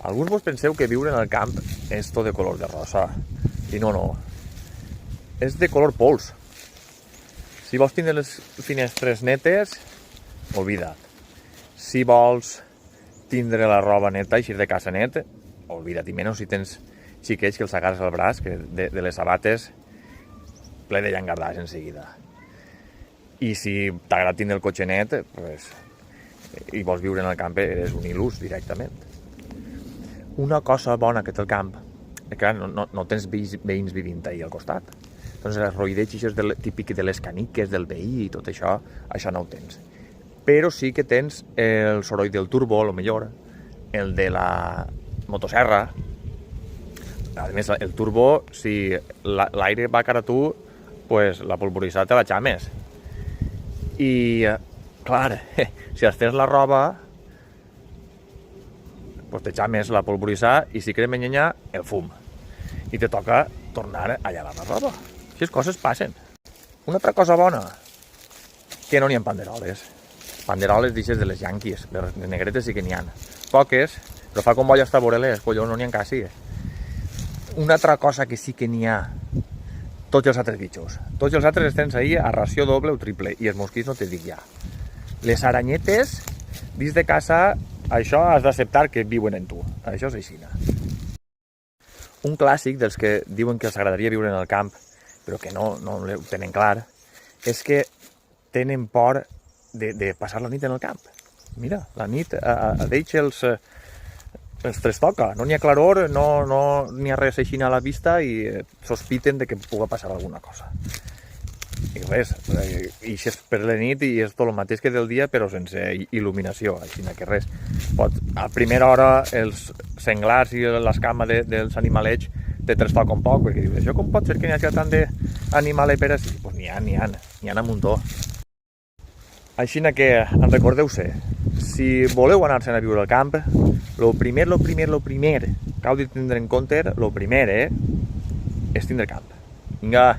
Alguns vos penseu que viure en el camp és tot de color de rosa. I no. És de color pols. Si vols tindre les finestres netes, oblida't. Si vols tindre la roba neta, eixir de casa net, oblida't. I menys si tens xiquets que els agarres al braç, que de les sabates ple de llangardars en seguida. I si t'agrada tindre el cotxe net, pues, i vols viure en el camp, eres un il·lús directament. Una cosa bona que té el camp és que no tens veïns vivint ahí al costat. Doncs el roïdeig típic de les caniques del veí i tot això no ho tens. Però sí que tens el soroll del turbo, a lo millor, el de la motosserra. A més, el turbo, si l'aire va cara a tu, pues la polvoritzada te la xames. I, clar, si estàs la roba, pues te xames la polvoritzada i si crema llenya, el fum. I te toca tornar a llevar la roba. Aquestes coses passen. Una altra cosa bona, que no n'hi ha panderoles. Panderoles d'ixes de les yanquis, les negretes sí que n'hi ha. Poques, però fa com boia hasta veure-les, collons, no n'hi ha quasi. Una altra cosa que sí que n'hi ha, tots els altres bitxos. Tots els altres estan ahí a ració doble o triple, i els mosquits no te dic ja. Les aranyetes, dins de casa, això has d'acceptar que viuen en tu. Això és així. Un clàssic dels que diuen que els agradaria viure en el camp, però que no ho tenen clar, és que tenen por de passar la nit en el camp. Mira, la nit a d'ells els trastoca, no n'hi ha claror, no n'hi ha res així a la vista i sospiten de que pugui passar alguna cosa. I res, ixes per la nit i és tot el mateix que del dia, però sense il·luminació, així que res. A primera hora els senglars i l'escama dels animalets te trastoca un poc, perquè dius, això com pot ser que n'hi hagi tant d'animalets per així? Doncs n'hi ha a muntó. Així que en recordeu-se, si voleu anar-se'n a viure al camp, lo primer que heu de tindre en compte, és tindre camp. Vinga!